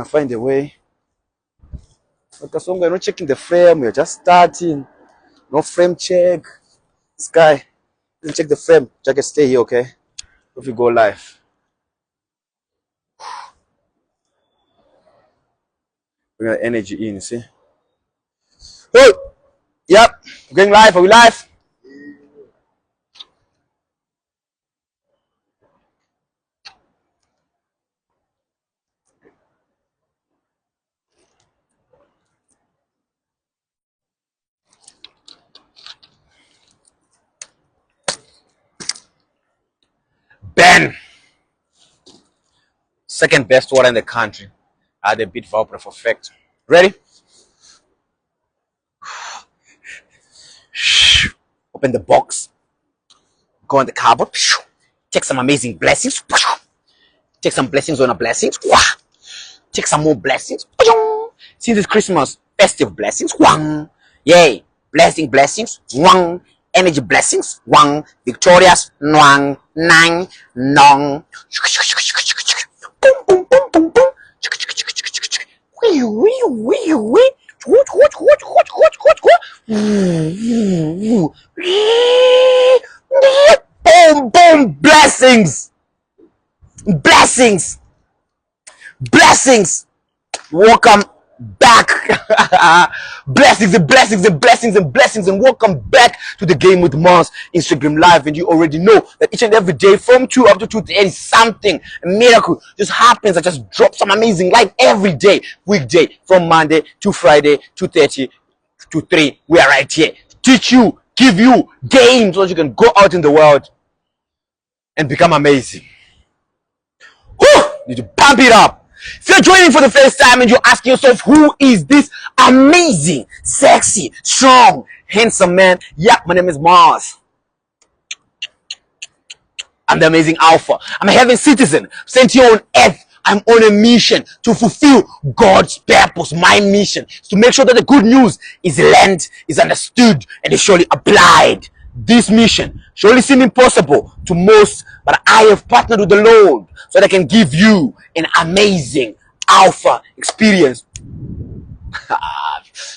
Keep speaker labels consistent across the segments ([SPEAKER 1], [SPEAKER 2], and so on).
[SPEAKER 1] Find a way. Because we're not checking the frame, we're just starting. No frame check. This guy, you check the frame. Jacket, stay here, okay? If you go live. Bring that energy in, see? Hey! Yep, we're going live. Are we live? Ben! Second best water in the country. I had a bit for effect. Ready? Open the box. Go on the cupboard. Take some amazing blessings. Take some blessings on a blessings. Take some more blessings. Since it's Christmas, festive blessings. Yay! Blessings. Energy blessings. Victorious. Nang. Nong. Boom. Boom. Blessings. Welcome back. blessings and welcome back to the Game with Mars Instagram Live. And you already know that each and every day from 2 up to 2:30 something, a miracle just happens. I just drop some amazing live every day, weekday, from Monday to Friday, 2:30 to 3. We are right here to teach you, give you games so that you can go out in the world and become amazing. Whew! Need to pump it up. If you're joining for the first time and you're asking yourself, who is this amazing, sexy, strong, handsome man? Yeah, my name is Mars. I'm the amazing Alpha. I'm a heaven citizen sent here on earth. I'm on a mission to fulfill God's purpose. My mission is to make sure that the good news is learned, is understood, and is surely applied. This mission surely seems impossible to most, but I have partnered with the Lord so that I can give you an amazing alpha experience.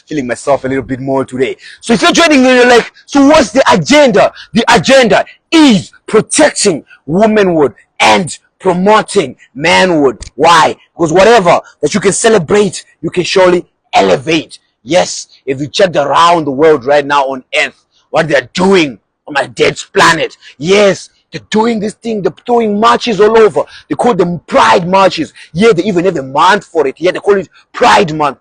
[SPEAKER 1] Feeling myself a little bit more today. So if you're joining me, you're like, so what's the agenda? The agenda is protecting womanhood and promoting manhood. Why? Because whatever that you can celebrate, you can surely elevate. Yes, if you check around the world right now on earth, what they're doing on my dead planet. Yes, they're doing this thing. They're doing marches all over. They call them pride marches. Yeah, they even have a month for it. Yeah, they call it Pride Month.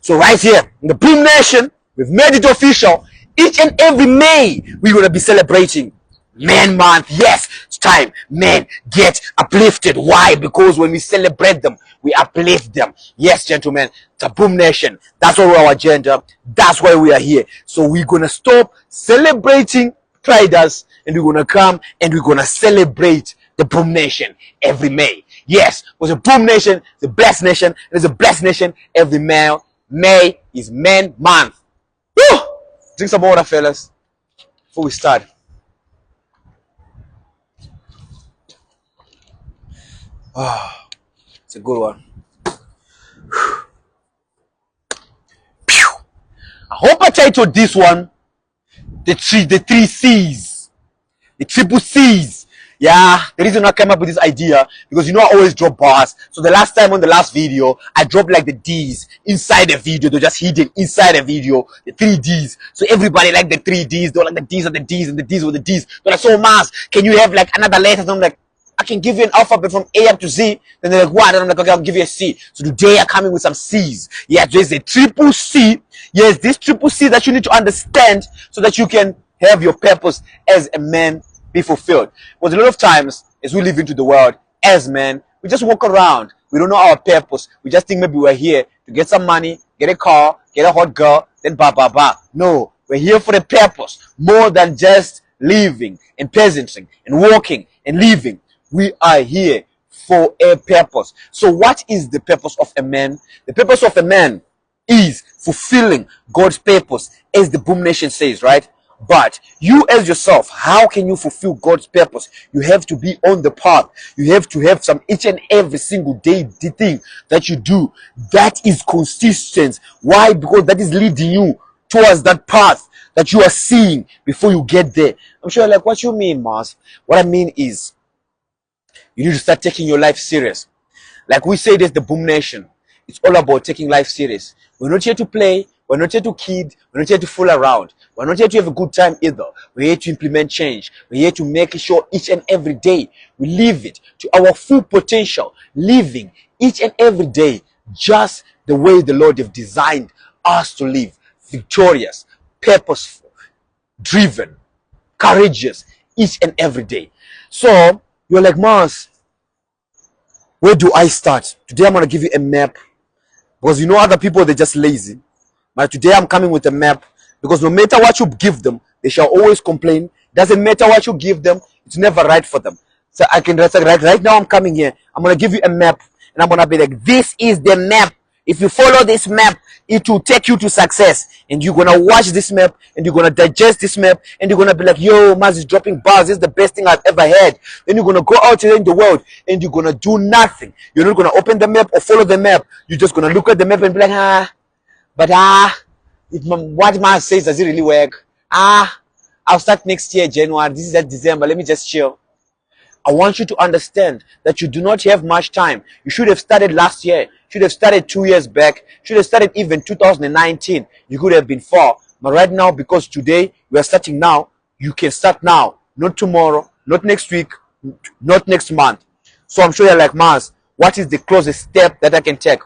[SPEAKER 1] So right here in the Boom Nation, we've made it official. Each and every May, we're going to be celebrating Man Month. Yes, it's time men get uplifted. Why? Because when we celebrate them, we uplift them. Yes, gentlemen, it's a Boom Nation. That's our agenda. That's why we are here. So we're going to stop celebrating Priders and we're going to come and we're going to celebrate the Boom Nation every May. Yes, because a Boom Nation is a blessed nation. And it's a blessed nation every May. May is Man Month. Woo! Drink some water, fellas, before we start. Oh, it's a good one. I hope I titled this one the three C's, the triple C's. Yeah, the reason I came up with this idea because you know I always drop bars. So the last time on the last video, I dropped like the D's inside the video. They're just hidden inside the video. The 3 D's. So everybody like the 3 D's. They're like the D's and the D's and the D's with the D's. They're like, so Mars, can you have like another letter? So I'm like, I can give you an alphabet from A up to Z. Then they're like, what? And I'm like, okay, I'll give you a C. So today I'm coming with some C's. Yeah, there's a triple C. Yes, this triple C that you need to understand so that you can have your purpose as a man be fulfilled. Because a lot of times, as we live into the world, as men, we just walk around. We don't know our purpose. We just think maybe we're here to get some money, get a car, get a hot girl, then ba. No, we're here for a purpose. More than just living and peasanting and walking and living. We are here for a purpose. So what is the purpose of a man? The purpose of a man is fulfilling God's purpose, as the Boom Nation says, right? But you as yourself, how can you fulfill God's purpose? You have to be on the path. You have to have some each and every single day the thing that you do that is consistent. Why? Because that is leading you towards that path that you are seeing before you get there. I'm sure like, what you mean, Mars? What I mean is you need to start taking your life serious. Like we say, this the Boom Nation. It's all about taking life serious. We're not here to play. We're not here to kid. We're not here to fool around. We're not here to have a good time either. We're here to implement change. We're here to make sure each and every day we live it to our full potential. Living each and every day just the way the Lord have designed us to live. Victorious, purposeful, driven, courageous each and every day. So you're like, Mars, where do I start? Today I'm going to give you a map, because you know other people, they're just lazy. But today I'm coming with a map, because no matter what you give them, they shall always complain. Doesn't matter what you give them, it's never right for them. So I can right now I'm coming here. I'm going to give you a map, and I'm going to be like, this is the map. If you follow this map, it will take you to success. And you're going to watch this map, and you're going to digest this map, and you're going to be like, yo, Maz is dropping bars. This is the best thing I've ever had. Then you're going to go out in the world, and you're going to do nothing. You're not going to open the map or follow the map. You're just going to look at the map and be like, what Maz says, does it really work? I'll start next year, January. This is at December. Let me just chill. I want you to understand that you do not have much time. You should have started last year. Should have started 2 years back. Should have started even 2019. You could have been far. But right now, because today we are starting now, you can start now. Not tomorrow, not next week, not next month. So I'm sure you're like, Mars, what is the closest step that I can take?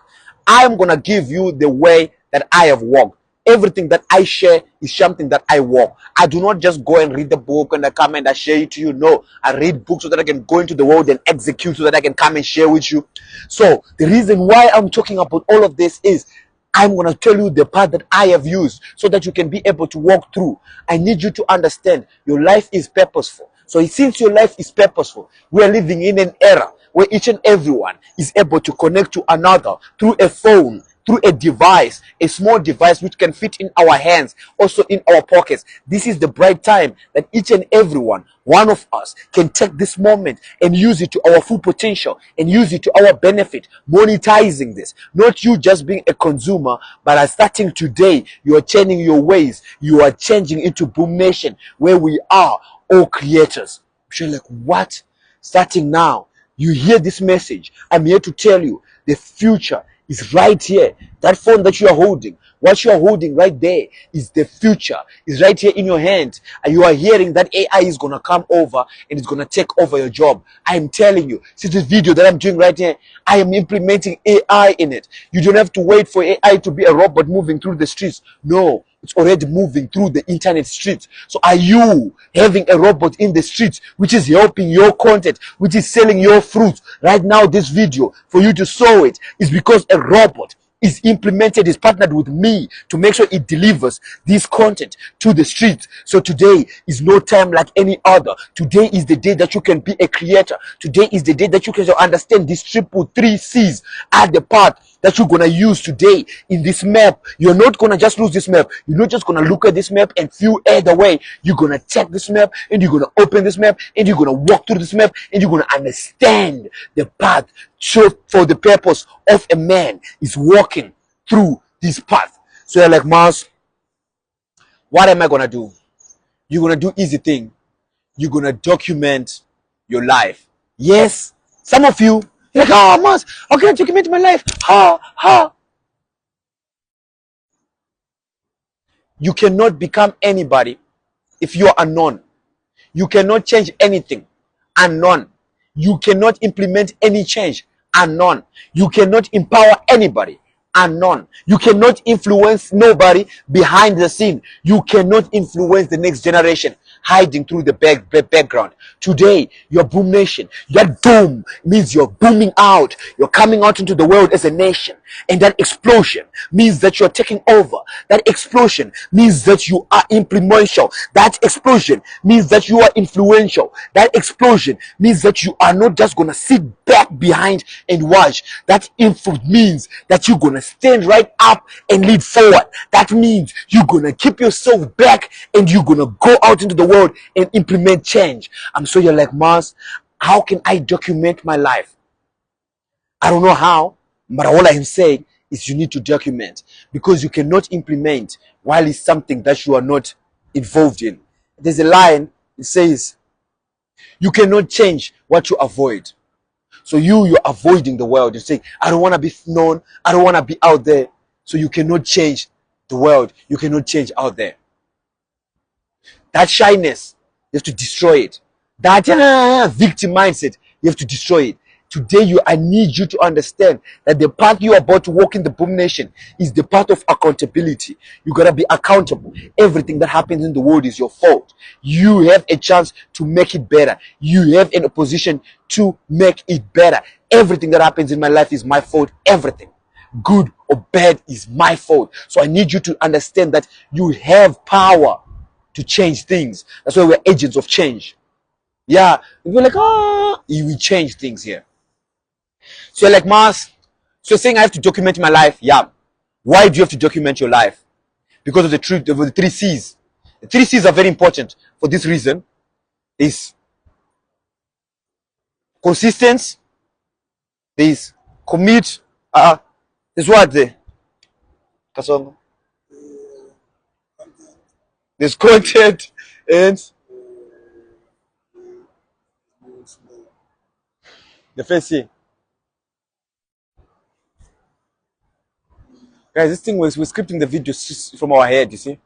[SPEAKER 1] I'm going to give you the way that I have walked. Everything that I share is something that I walk. I do not just go and read the book and I come and I share it to you. No, I read books so that I can go into the world and execute so that I can come and share with you. So the reason why I'm talking about all of this is I'm going to tell you the path that I have used so that you can be able to walk through. I need you to understand your life is purposeful. So since your life is purposeful, we are living in an era where each and everyone is able to connect to another through a phone, through a device, a small device which can fit in our hands, also in our pockets. This is the bright time that each and everyone, one of us, can take this moment and use it to our full potential and use it to our benefit, monetizing this. Not you just being a consumer, but as starting today, you are changing your ways. You are changing into Boom Nation, where we are all creators. You're like, what? Starting now, you hear this message. I'm here to tell you the future is right here. That phone that you are holding, what you are holding right there is the future. Is right here in your hand. And you are hearing that AI is going to come over and it's going to take over your job. I am telling you, see this video that I'm doing right here, I am implementing AI in it. You don't have to wait for AI to be a robot moving through the streets. No, it's already moving through the internet streets. So are you having a robot in the streets which is helping your content, which is selling your fruit? Right now, this video, for you to sow it, is because a robot is implemented, is partnered with me to make sure it delivers this content to the streets. So today is no time like any other. Today is the day that you can be a creator. Today is the day that you can understand these triple 3C's are the part that you're gonna use today in this map. You're not gonna just lose this map. You're not just gonna look at this map and feel either way. You're gonna check this map and you're gonna open this map and you're gonna walk through this map and you're gonna understand the path for the purpose of a man is walking through this path. So you're like, Mars, what am I gonna do? You're gonna do easy thing. You're gonna document your life. Yes, some of you, you're like, oh, Mars, how can I document my life? You cannot become anybody if you are unknown. You cannot change anything unknown. You cannot implement any change unknown. You cannot empower anybody unknown. You cannot influence nobody behind the scene. You cannot influence the next generation hiding through the background. Today, you're Boom Nation. That boom means you're booming out. You're coming out into the world as a nation. And that explosion means that you're taking over. That explosion means that you are influential. That explosion means that you are influential. That explosion means that you are not just gonna sit back behind and watch. That info means that you're gonna stand right up and lead forward. That means you're gonna keep yourself back and you're gonna go out into the world and implement change. I'm sure you're like, Mars, how can I document my life? I don't know how, but all I'm saying is you need to document, because you cannot implement while it's something that you are not involved in. There's a line, it says, you cannot change what you avoid. So you're avoiding the world. You're saying, I don't want to be known. I don't want to be out there. So you cannot change the world. You cannot change out there. That shyness, you have to destroy it. That victim mindset, you have to destroy it. Today, I need you to understand that the path you are about to walk in the Boom Nation is the path of accountability. You gotta be accountable. Everything that happens in the world is your fault. You have a chance to make it better. You have an opposition to make it better. Everything that happens in my life is my fault. Everything, good or bad, is my fault. So I need you to understand that you have power to change things. That's why we're agents of change. Yeah, you're like, you will change things here. So you're like, Mars, so you're saying I have to document my life. Yeah. Why do you have to document your life? Because of the truth, of the 3 C's. The 3 C's are very important for this reason. Is consistence, there's commit, there's what the there's content, and the first C. Guys, this thing was, we're scripting the video from our head, you see.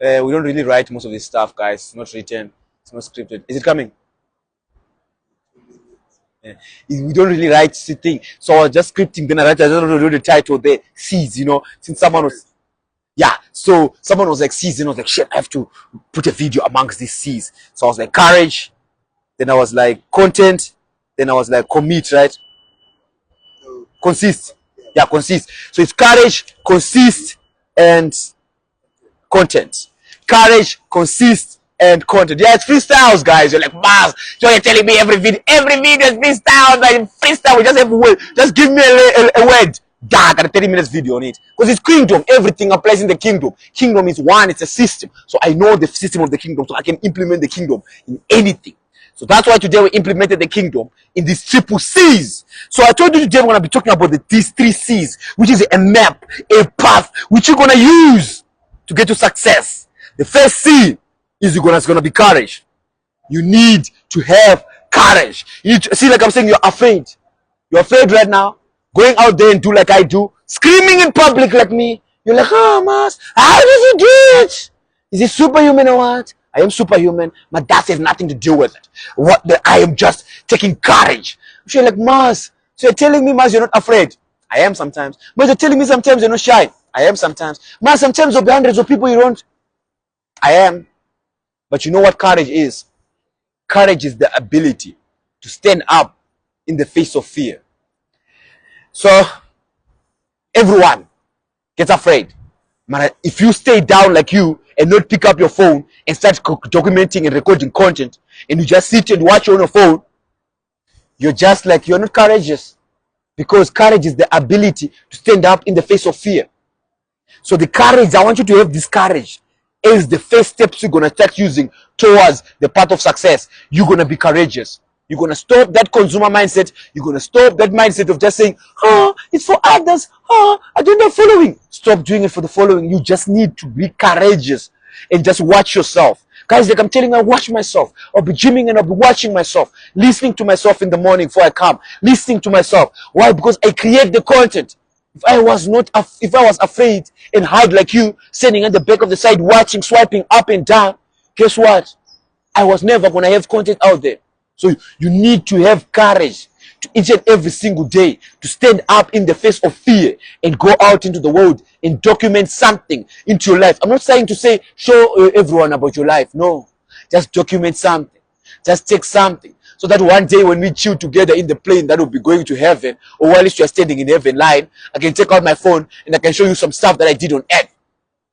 [SPEAKER 1] We don't really write most of this stuff, guys. It's not written. It's not scripted. Is it coming? Yeah. We don't really write the thing. So I was just scripting, then I don't know the title there. Seeds, you know. Since someone was, yeah. So someone was like, seeds, and I was like, shit, I have to put a video amongst these C's. So I was like, courage. Then I was like, content. Then I was like, commit, right? Consist. Yeah, consist. So it's courage, consist, and content. Courage, consist, and content. Yeah, it's freestyles, guys. You're like, Mars, so you're telling me every video is freestyle. Like freestyle, we just have a word. Just give me a word. I got a 30 minutes video on it. Because it's kingdom. Everything applies in the kingdom. Kingdom is one, it's a system. So I know the system of the kingdom, so I can implement the kingdom in anything. So that's why today we implemented the kingdom in these 3 C's. So I told you today we're going to be talking about these 3 C's, which is a map, a path, which you're going to use to get to success. The first C is going to be courage. You need to have courage. You need to, see, like I'm saying, you're afraid. You're afraid right now. Going out there and do like I do. Screaming in public like me. You're like, oh, Mas, how did you do it? Is it superhuman or what? I am superhuman, but that has nothing to do with it. I am just taking courage. You're like, Mars, so you're telling me, Mars, you're not afraid. I am sometimes. But you're telling me sometimes you're not shy. I am sometimes. Mars, sometimes there'll be hundreds of people you don't. I am. But you know what courage is? Courage is the ability to stand up in the face of fear. So, everyone gets afraid. But if you stay down like you and not pick up your phone and start documenting and recording content, and you just sit and watch on your phone, you're just like, you're not courageous. Because courage is the ability to stand up in the face of fear. So the courage, I want you to have this courage, is the first steps you're going to start using towards the path of success. You're going to be courageous. You're going to stop that consumer mindset. You're going to stop that mindset of just saying, it's for others. I don't have following. Stop doing it for the following. You just need to be courageous and just watch yourself. Guys, like I'm telling you, I watch myself. I'll be gymming and I'll be watching myself, listening to myself in the morning before I come, listening to myself. Why? Because I create the content. If I was afraid and hide like you, standing at the back of the side, watching, swiping up and down, guess what? I was never going to have content out there. So you need to have courage to each and every single day to stand up in the face of fear and go out into the world and document something into your life. I'm not trying to say show everyone about your life. No, Just document something. Just take something. So that one day when we chill together in the plane that will be going to heaven, or while you are standing in heaven line, I can take out my phone and I can show you some stuff that I did on earth.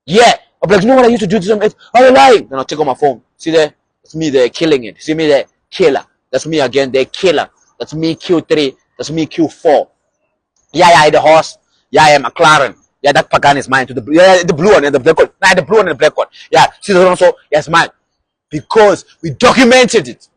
[SPEAKER 1] Yeah. I'll be like, you know what I used to do to on earth? Are you lying? Then I'll take out my phone. See there? That's me there killing it. See me there? Killer. That's me again there, killer. That's me Q3. That's me Q4. Yeah, the horse. Yeah, McLaren. Yeah, that Pagan is mine. To the blue one and the black one. Nah, the blue one and the black one. Yeah, see the one also? Yes, mine. Because we documented it.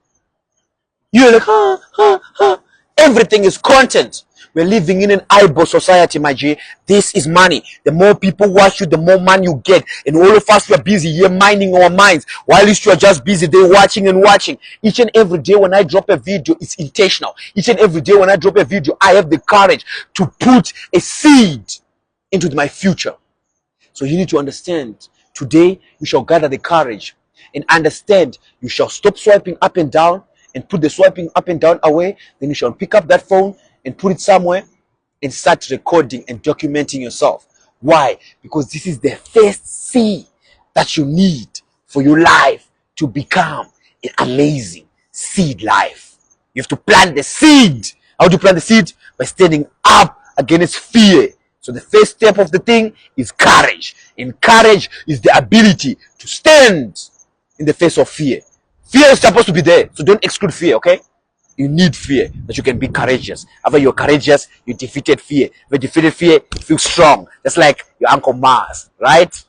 [SPEAKER 1] You're like, everything is content. We're living in an eyeball society, my G. This is money. The more people watch you, the more money you get. And all of us, we are busy here minding our minds. While you are just busy, they're watching and watching. Each and every day when I drop a video, it's intentional. Each and every day when I drop a video, I have the courage to put a seed into my future. So you need to understand. Today, you shall gather the courage and understand. You shall stop swiping up and down and put the swiping up and down away. Then you shall pick up that phone and put it somewhere and start recording and documenting yourself. Why? Because this is the first seed that you need for your life to become an amazing seed life. You have to plant the seed. How do you plant the seed? By standing up against fear. So the first step of the thing is courage. And courage is the ability to stand in the face of fear. Fear is supposed to be there, so don't exclude fear, okay? You need fear, that you can be courageous. After you're courageous, you defeated fear. If you defeated fear, you feel strong. Just like your Uncle Mars, right?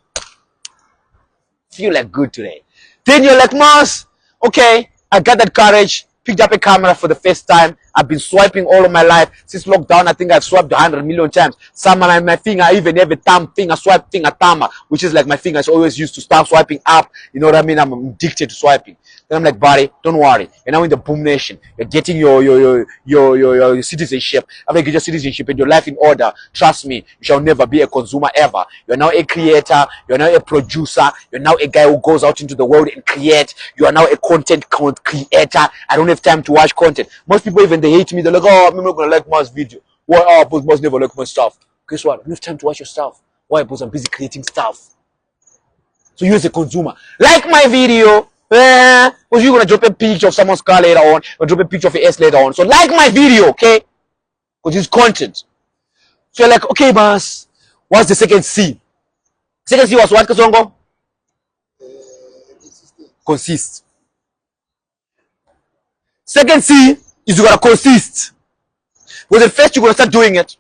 [SPEAKER 1] Feel like good today. Then you're like, Mars, okay, I got that courage, picked up a camera for the first time. I've been swiping all of my life. Since lockdown, I think I've swiped 100 million times. Some of my finger, I even have a thumb finger, swipe finger thumb, which is like my finger is always used to start swiping up. You know what I mean? I'm addicted to swiping. Then I'm like, buddy, don't worry. You're now in the boom nation. You're getting your citizenship. After you get your citizenship and your life in order, trust me, you shall never be a consumer ever. You're now a creator. You're now a producer. You're now a guy who goes out into the world and create. You are now a content creator. I don't have time to watch content. Most people, even they hate me. They're like, oh, I'm not going to like Mars video. Why? Oh, but Mars never like my stuff. Guess what? I don't have time to watch your stuff. Why? Because I'm busy creating stuff. So you as a consumer, like my video. Because you're gonna drop a picture of someone's car later on, or drop a picture of your ass later on. So like my video, okay? Because it's content. So you're like, okay, boss, what's the second C? Second C was what, Kasongo? Consist. Second C is you're gonna consist. Because at first you're gonna start doing it,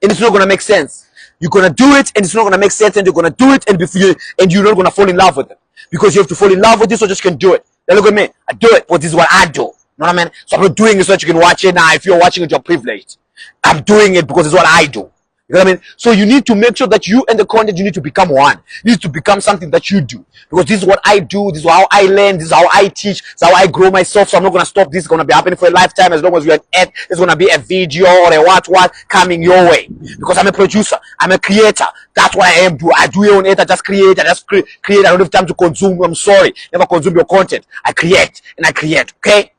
[SPEAKER 1] and it's not gonna make sense. You're gonna do it, and it's not gonna make sense, and you're gonna do it, and you're not gonna fall in love with it. Because you have to fall in love with this, so just can do it. Then look at me. I do it, but this is what I do. You know what I mean? So I'm not doing it so that you can watch it. Now, if you're watching it, you're privileged. I'm doing it because it's what I do. You know what I mean? So you need to make sure that you and the content, you need to become one. You need to become something that you do. Because this is what I do. This is how I learn. This is how I teach. This is how I grow myself. So I'm not going to stop. This is going to be happening for a lifetime. As long as you're an ad, there's going to be a video or a what coming your way. Because I'm a producer. I'm a creator. That's what I am. I do your own it. I just create. I just create. I don't have time to consume. I'm sorry. Never consume your content. I create and I create. Okay?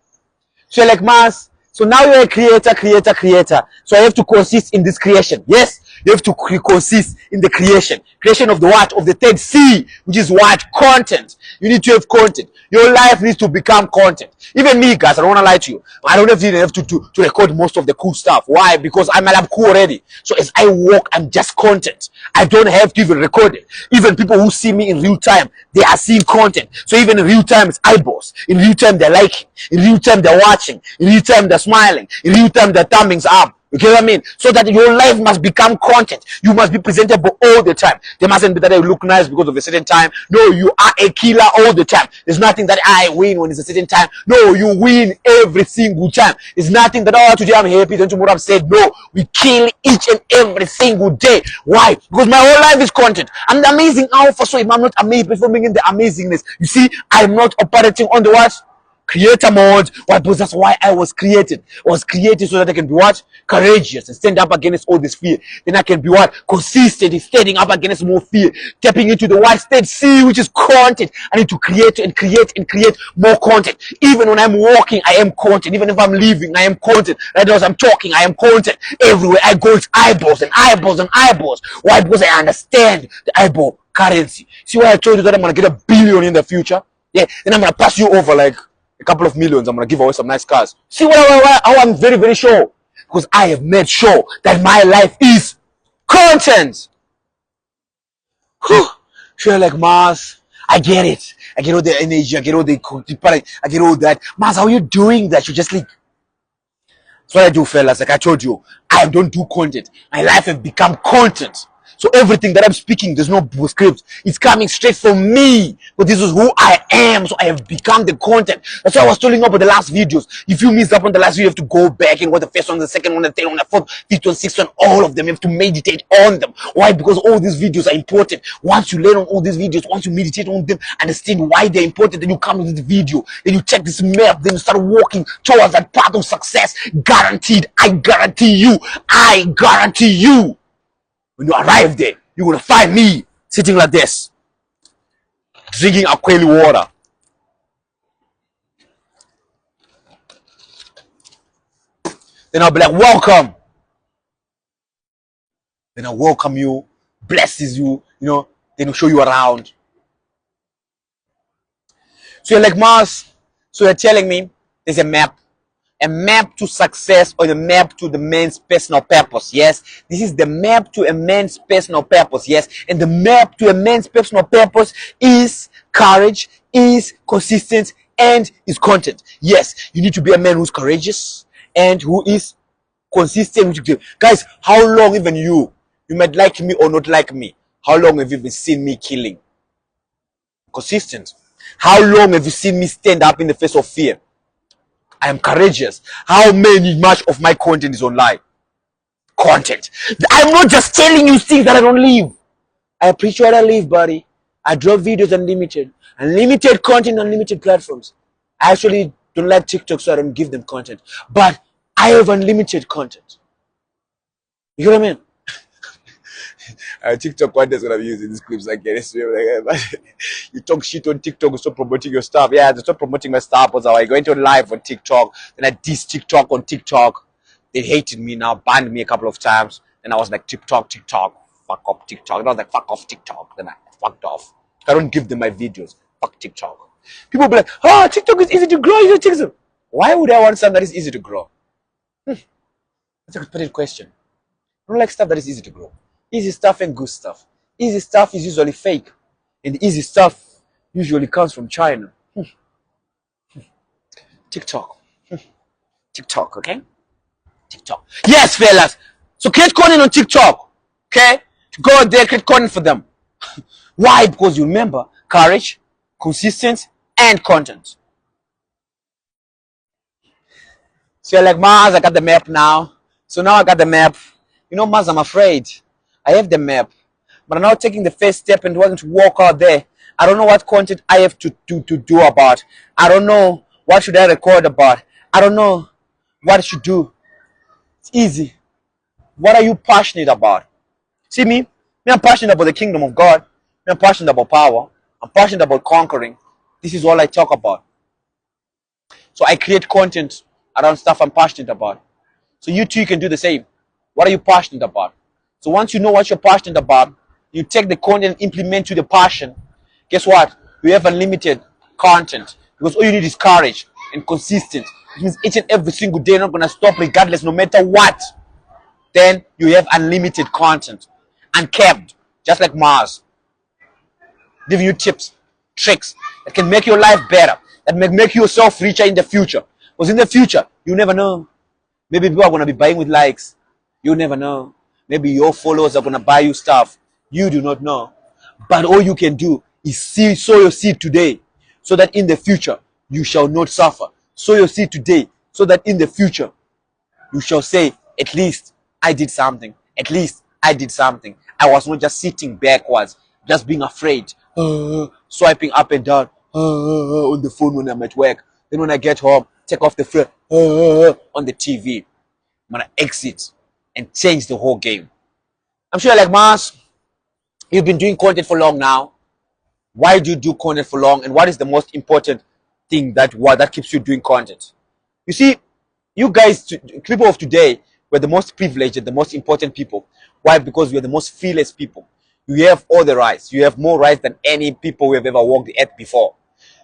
[SPEAKER 1] So you're like, Mars. So now you're a creator. So I have to consist in this creation. Yes? You have to consist in the creation. Creation of the what? Of the third C, which is what? Content. You need to have content. Your life needs to become content. Even me, guys, I don't want to lie to you. I don't even have to record most of the cool stuff. Why? Because I'm cool already. So as I walk, I'm just content. I don't have to even record it. Even people who see me in real time, they are seeing content. So even in real time, it's eyeballs. In real time, they're liking. In real time, they're watching. In real time, they're smiling. In real time, they're thumbs up. You get what I mean? So that your life must become content. You must be presentable all the time. There mustn't be that you look nice because of a certain time. No, you are a killer all the time. There's nothing that I win when it's a certain time. No, you win every single time. There's nothing that, oh, today I'm happy, then tomorrow I'm sad. No, we kill each and every single day. Why? Because my whole life is content. I'm the amazing alpha, so if I'm not amazing, performing in the amazingness, you see, I'm not operating on the what? Creator mode. Why? Because that's why I was created. I was created so that I can be what? Courageous and stand up against all this fear. Then I can be what? Consistent in standing up against more fear. Tapping into the what? State C, which is content. I need to create and create and create more content. Even when I'm walking, I am content. Even if I'm leaving, I am content. Right now as I'm talking, I am content. Everywhere I go, it's eyeballs and eyeballs and eyeballs. Why? Because I understand the eyeball currency. See why I told you that I'm going to get $1 billion in the future? Yeah, then I'm gonna pass you over like a couple of millions. I'm gonna give away some nice cars. See how I'm very, very sure? Because I have made sure that my life is content. Whew. Sure, like Mars, I get it. I get all the energy. I get all the I get all that. Mars, how are you doing that? You just like. That's what I do, fellas. Like I told you, I don't do content. My life has become content. So everything that I'm speaking, there's no script. It's coming straight from me. But this is who I am. So I have become the content. That's why I was telling you about the last videos. If you missed up on the last video, you have to go back and watch the first one, the second one, the third one, the fourth, fifth one, sixth one, all of them. You have to meditate on them. Why? Because all these videos are important. Once you learn on all these videos, once you meditate on them, understand why they're important, then you come to the video. Then you check this map. Then you start walking towards that path of success. Guaranteed. I guarantee you. I guarantee you. When you arrive there, you're going to find me sitting like this, drinking aqua water. Then I'll be like, welcome. Then I'll welcome you, blesses you, then we'll show you around. So you're like, Mars, so you're telling me there's a map to success, or the map to the man's personal purpose. Yes, this is the map to a man's personal purpose. Yes, and the map to a man's personal purpose is courage, is consistent, and is content. Yes, you need to be a man who's courageous and who is consistent. Guys, how long, even you might like me or not like me, how long have you been seen me killing? Consistent. How long have you seen me stand up in the face of fear? I am courageous. How much of my content is online? Content. I'm not just telling you things that I don't live. I appreciate I live, buddy. I drop videos unlimited. Unlimited content, unlimited platforms. I actually don't like TikTok, so I don't give them content. But I have unlimited content. You know what I mean? TikTok one day is gonna be using these clips again. You talk shit on TikTok, stop promoting your stuff. Yeah, they stop promoting my stuff. Was I going to live on TikTok? Then I dissed TikTok on TikTok. They hated me now, banned me a couple of times. Then I was like, TikTok, fuck off TikTok. And I was like, fuck off TikTok. Then I fucked off. I don't give them my videos. Fuck TikTok. People be like, oh, TikTok is easy to grow. Why would I want something that is easy to grow? That's a good question. I don't like stuff that is easy to grow. Easy stuff and good stuff. Easy stuff is usually fake. And easy stuff usually comes from China. TikTok. TikTok, okay? TikTok. Yes, fellas. So create content on TikTok. Okay? Go there, create content for them. Why? Because you remember courage, consistency, and content. So you're like, Mars, I got the map now. So now I got the map. Mars, I'm afraid. I have the map, but I'm now taking the first step and wanting to walk out there. I don't know what content I have to do about. I don't know what should I record about. I don't know what I should do. It's easy. What are you passionate about? See me? I'm passionate about the kingdom of God. I'm passionate about power. I'm passionate about conquering. This is all I talk about. So I create content around stuff I'm passionate about. So you too can do the same. What are you passionate about? So once you know what you're passionate about, you take the content and implement to the passion. Guess what? You have unlimited content. Because all you need is courage and consistency. It means each and every single day, you're not going to stop regardless, no matter what. Then you have unlimited content. Uncapped. Just like Mars. Giving you tips, tricks that can make your life better. That make yourself richer in the future. Because in the future, you never know. Maybe people are going to be buying with likes. You never know. Maybe your followers are going to buy you stuff. You do not know. But all you can do is sow your seed today so that in the future you shall not suffer. Sow your seed today so that in the future you shall say, at least I did something. At least I did something. I was not just sitting backwards, just being afraid, swiping up and down on the phone when I'm at work. Then when I get home, take off the phone on the TV. I'm going to exit and change the whole game. I'm sure like Mars, you've been doing content for long now. Why do you do content for long? And what is the most important thing that keeps you doing content? You see, you guys, people of today, we're the most privileged and the most important people. Why? Because we're the most fearless people. You have all the rights. You have more rights than any people who have ever walked the earth before.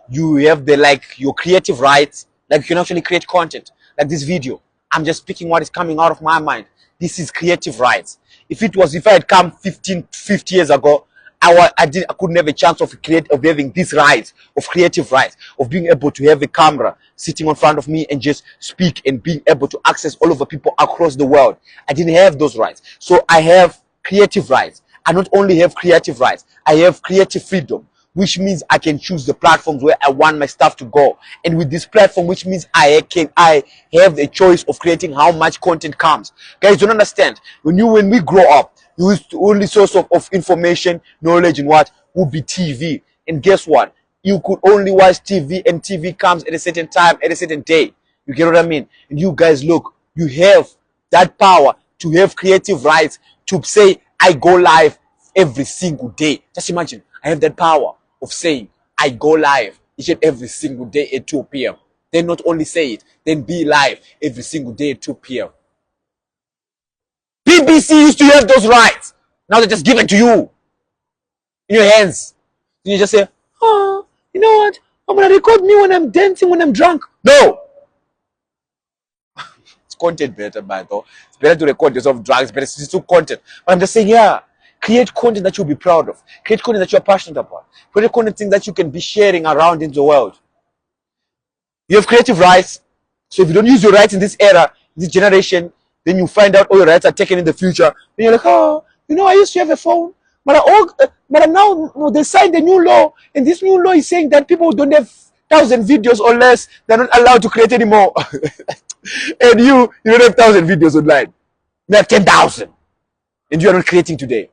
[SPEAKER 1] you have the your creative rights. Like you can actually create content like this video. I'm just speaking what is coming out of my mind. This is creative rights. If I had come 50 years ago, I couldn't have a chance of having this rights, of creative rights, of being able to have a camera sitting in front of me and just speak and being able to access all of the people across the world. I didn't have those rights. So I have creative rights. I not only have creative rights, I have creative freedom, which means I can choose the platforms where I want my stuff to go. And with this platform, which means I have the choice of creating how much content comes. Guys, don't understand. When we grow up, the only source of information, knowledge, and what would be TV. And guess what? You could only watch TV, and TV comes at a certain time, at a certain day. You get what I mean? And you guys, look, you have that power to have creative rights to say, I go live every single day. Just imagine, I have that power of saying, I go live each and every single day at 2 p.m. Then not only say it, then be live every single day at 2 p.m. BBC used to have those rights. Now they're just given to you in your hands. And you just say, oh, you know what? I'm going to record me when I'm dancing, when I'm drunk. No. It's content better, man, though. It's better to record yourself drunk. It's better to do content. But I'm just saying, yeah, create content that you'll be proud of. Create content that you're passionate about. Create content things that you can be sharing around in the world. You have creative rights. So if you don't use your rights in this era, in this generation, then you find out all your rights are taken in the future. Then you're like, oh, you know, I used to have a phone. But now they signed a new law. And this new law is saying that people who don't have 1,000 videos or less, they're not allowed to create anymore. And you don't have 1,000 videos online. You have 10,000. And you are not creating today.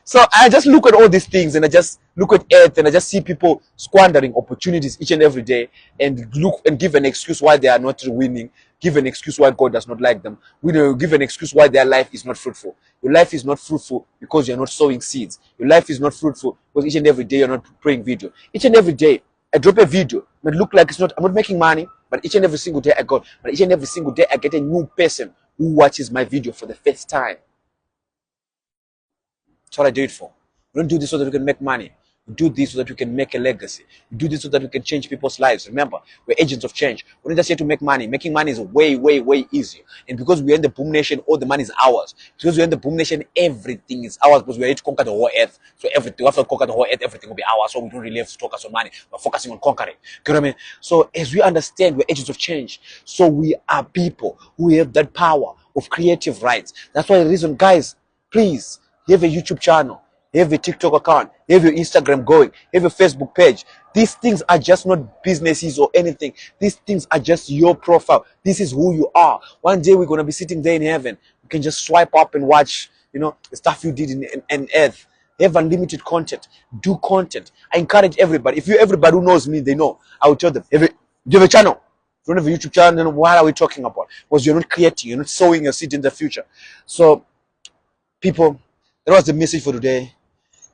[SPEAKER 1] So I just look at all these things, and I just look at Earth, and I just see people squandering opportunities each and every day, and look and give an excuse why they are not winning, give an excuse why God does not like them, give an excuse why their life is not fruitful. Your life is not fruitful because you're not sowing seeds. Your life is not fruitful because each and every day you're not praying video. Each and every day I drop a video, it might look like I'm not making money, but each and every single day I get a new person who watches my video for the first time. That's what I do it for. We don't do this so that we can make money. We do this so that we can make a legacy. We do this so that we can change people's lives. Remember, we're agents of change. We're not just here to make money. Making money is way, way, way easier. And because we're in the boom nation, all the money is ours. Because we're in the boom nation, everything is ours because we're here to conquer the whole earth. So everything, after we conquer the whole earth, everything will be ours. So we don't really have to focus on money. We're focusing on conquering. You know what I mean? So as we understand, we're agents of change. So we are people who have that power of creative rights. That's why the reason, guys, please, you have a YouTube channel, you have a TikTok account, you have your Instagram going, you have a Facebook page. These things are just not businesses or anything. These things are just your profile. This is who you are. One day we're going to be sitting there in heaven. You can just swipe up and watch, the stuff you did in earth. Have unlimited content. Do content. I encourage everybody. If everybody who knows me, they know. I will tell them, do you have a channel? If you don't have a YouTube channel, then what are we talking about? Because you're not creating, you're not sowing your seed in the future. So, people, that was the message for today.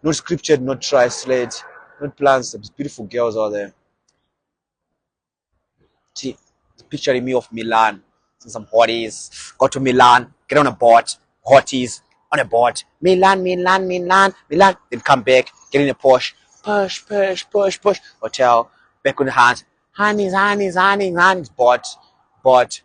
[SPEAKER 1] Not scriptured, not translated, not plans. There's beautiful girls out there. See, picturing me of Milan, some hotties. Go to Milan, get on a boat, hotties on a boat. Milan. Then come back, get in a Porsche, push. Hotel, back on the hands. Honeys, boat, push.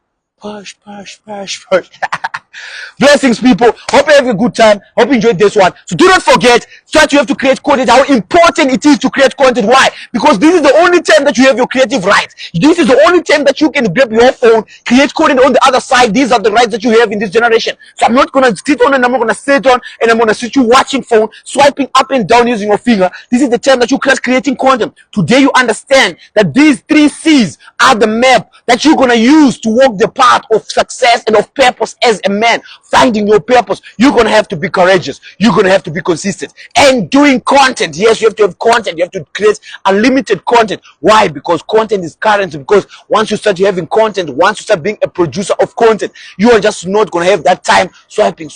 [SPEAKER 1] Blessings, people. Hope you have a good time. Hope you enjoyed this one. So do not forget that you have to create content. How important it is to create content. Why? Because this is the only time that you have your creative rights. This is the only time that you can grab your phone, create content on the other side. These are the rights that you have in this generation. So I'm not gonna sit on and I'm not gonna sit on and I'm gonna sit you watching phone, swiping up and down using your finger. This is the time that you create creating content. Today you understand that these 3 C's are the map that you're gonna use to walk the path of success and of purpose as a man. Finding your purpose, you're gonna have to be courageous, you're gonna have to be consistent and doing content. Yes, you have to have content, you have to create unlimited content. Why? Because content is currency. Because once you start having content, once you start being a producer of content, you are just not gonna have that time swiping,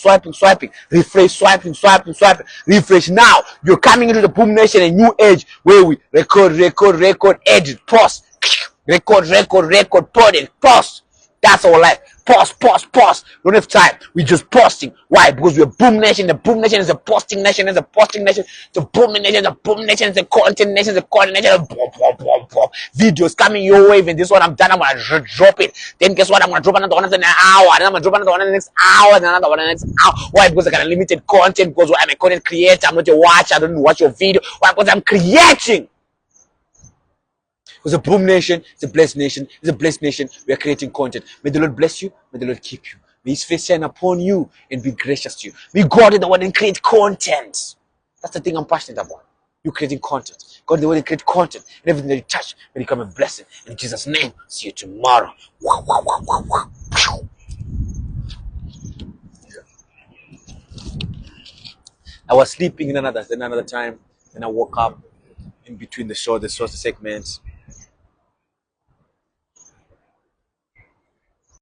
[SPEAKER 1] refresh, swiping, refresh. Now you're coming into the boom nation, a new age where we record, edit, post, record, put it, post. That's our life. Pause, pause, pause. We don't have time. We just posting. Why? Because we're boom nation. The boom nation is a posting nation. It's a posting nation. The booming nation. The boom nation. It's a content nation. The content nation. Boom, boom, boom, boom. Videos coming your way. And this one I'm done. I'm gonna drop it. Then guess what? I'm gonna drop another one in an hour. Then I'm gonna drop another one in the next hour. Then another one in the next hour. Why? Because I got unlimited content. Because I'm a content creator. I'm not a watcher. I don't watch your video. Why? Because I'm creating. It's a boom nation, it's a blessed nation, it's a blessed nation. We are creating content. May the Lord bless you, may the Lord keep you. May His face shine upon you and be gracious to you. May God in the word and create content. That's the thing I'm passionate about. You creating content. God in the word and create content. And everything that you touch may become a blessing. In Jesus' name, see you tomorrow. I was sleeping in another time, and I woke up in between the show, the segments.